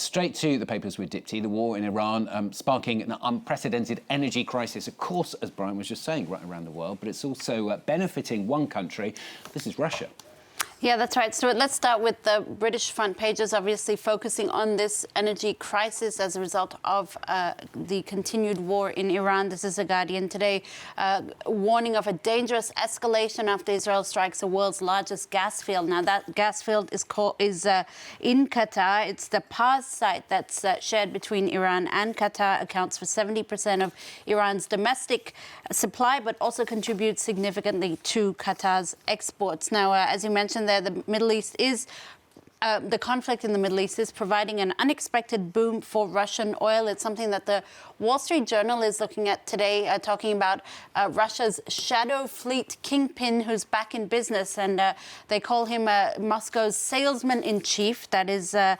straight to the papers with Dipti. The war in Iran sparking an unprecedented energy crisis, of course, as Brian was just saying, right around the world, but it's also benefiting one country. This is Russia. Yeah, that's right. So let's start with the British front pages, obviously focusing on this energy crisis as a result of the continued war in Iran. This is The Guardian today, warning of a dangerous escalation after Israel strikes the world's largest gas field. Now, that gas field is in Qatar. It's the Pars site that's shared between Iran and Qatar, accounts for 70% of Iran's domestic supply, but also contributes significantly to Qatar's exports. Now, as you mentioned, the Middle East is the conflict in the Middle East is providing an unexpected boom for Russian oil. It's something that the Wall Street Journal is looking at today, talking about Russia's shadow fleet kingpin who's back in business. And they call him Moscow's salesman-in-chief. That is Etibar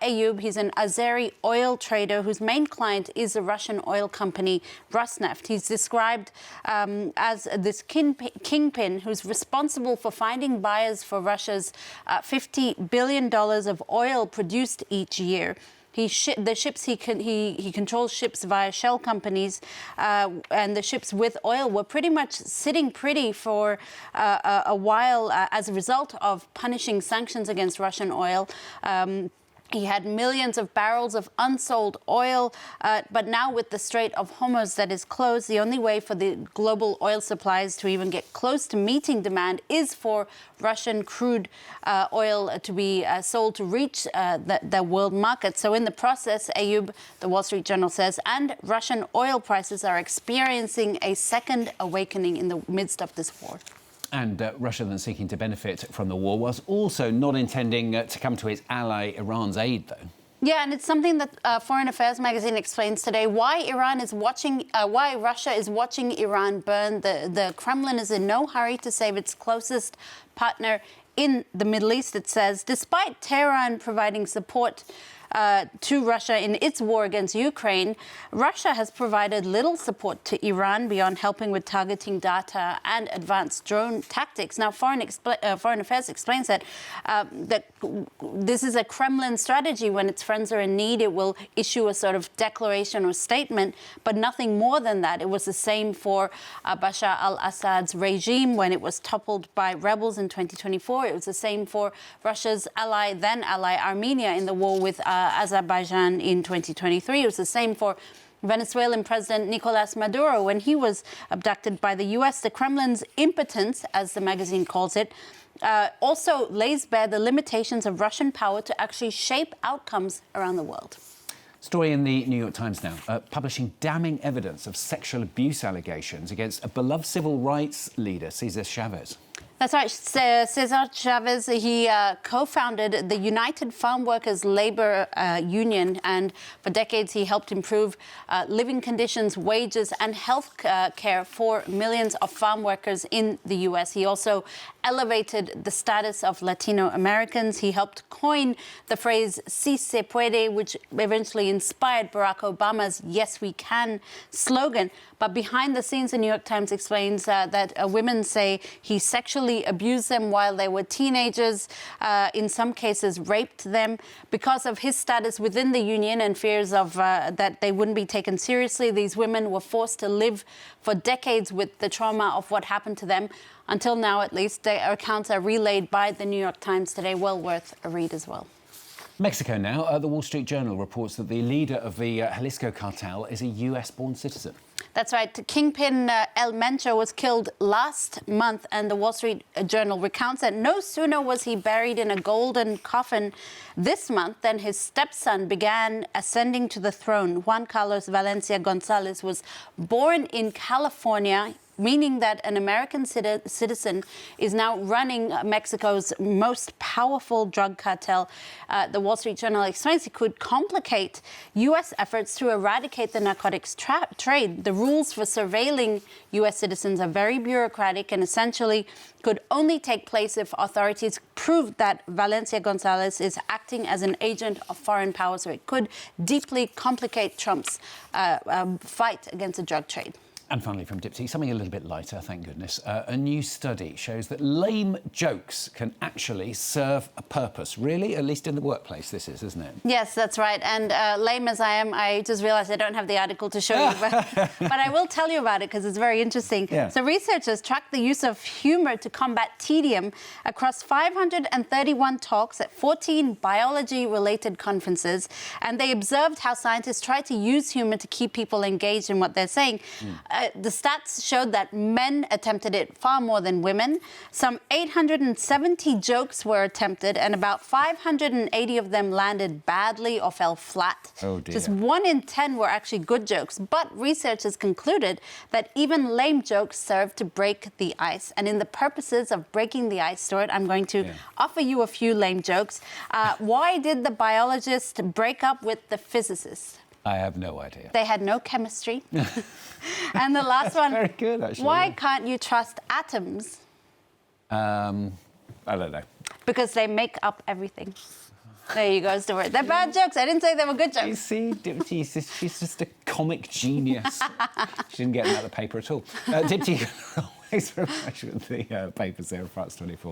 Ayub. He's an Azeri oil trader whose main client is the Russian oil company Rosneft. He's described as this kingpin who's responsible for finding buyers for Russia's $50 billion of oil produced each year. He controls ships via shell companies, and the ships with oil were pretty much sitting pretty for a while as a result of punishing sanctions against Russian oil. He had millions of barrels of unsold oil, but now with the Strait of Hormuz that is closed, the only way for the global oil supplies to even get close to meeting demand is for Russian crude oil to be sold to reach the world market. So in the process, Ayub, the Wall Street Journal says, and Russian oil prices are experiencing a second awakening in the midst of this war. And Russia then seeking to benefit from the war, whilst also not intending to come to its ally Iran's aid, though. Yeah, and it's something that Foreign Affairs magazine explains today. Why Russia is watching Iran burn. The Kremlin is in no hurry to save its closest partner in the Middle East. It says, despite Tehran providing support to Russia in its war against Ukraine, Russia has provided little support to Iran beyond helping with targeting data and advanced drone tactics. Now, Foreign Affairs explains that this is a Kremlin strategy. When its friends are in need, it will issue a sort of declaration or statement, but nothing more than that. It was the same for Bashar al-Assad's regime when it was toppled by rebels in 2024. It was the same for Russia's then ally Armenia in the war with Azerbaijan in 2023. It was the same for Venezuelan President Nicolas Maduro when he was abducted by the U.S. The Kremlin's impotence, as the magazine calls it, also lays bare the limitations of Russian power to actually shape outcomes around the world. Story in the New York Times now, publishing damning evidence of sexual abuse allegations against a beloved civil rights leader, Cesar Chavez. That's right. Cesar Chavez, he co-founded the United Farm Workers Labor Union, and for decades he helped improve living conditions, wages and health care for millions of farm workers in the U.S. He also elevated the status of Latino Americans. He helped coin the phrase "Si se puede," which eventually inspired Barack Obama's "Yes, we can" slogan. But behind the scenes, the New York Times explains that women say he sexually abused them while they were teenagers, in some cases raped them. Because of his status within the union and fears of that they wouldn't be taken seriously, these women were forced to live for decades with the trauma of what happened to them. Until now, at least, their accounts are relayed by the New York Times today. Well worth a read as well. Mexico now. The Wall Street Journal reports that the leader of the Jalisco cartel is a US-born citizen. That's right. Kingpin El Mencho was killed last month, and the Wall Street Journal recounts that no sooner was he buried in a golden coffin this month than his stepson began ascending to the throne. Juan Carlos Valencia Gonzalez was born in California, meaning that an American citizen is now running Mexico's most powerful drug cartel. The Wall Street Journal explains it could complicate U.S. efforts to eradicate the narcotics trade. The rules for surveilling U.S. citizens are very bureaucratic and essentially could only take place if authorities prove that Valencia Gonzalez is acting as an agent of foreign power. So it could deeply complicate Trump's fight against the drug trade. And finally from Dipty, something a little bit lighter, thank goodness. A new study shows that lame jokes can actually serve a purpose. Really? At least in the workplace, this is, isn't it? Yes, that's right. And lame as I am, I just realised I don't have the article to show you, but I will tell you about it because it's very interesting. Yeah. So researchers tracked the use of humour to combat tedium across 531 talks at 14 biology-related conferences, and they observed how scientists try to use humour to keep people engaged in what they're saying. The stats showed that men attempted it far more than women. Some 870 jokes were attempted, and about 580 of them landed badly or fell flat. Oh dear. Just 1 in 10 were actually good jokes. But researchers concluded that even lame jokes serve to break the ice. And in the purposes of breaking the ice, Stuart, I'm going to offer you a few lame jokes. Why did the biologist break up with the physicist? I have no idea. They had no chemistry. And the last one, Very good, actually. why can't you trust atoms? I don't know. Because they make up everything. There you go, Stuart. They're bad jokes. I didn't say they were good You jokes. see, Dipty, she's just a comic genius. She didn't get them out of the paper at all. Dipty, thanks very much for the papers there in France 24.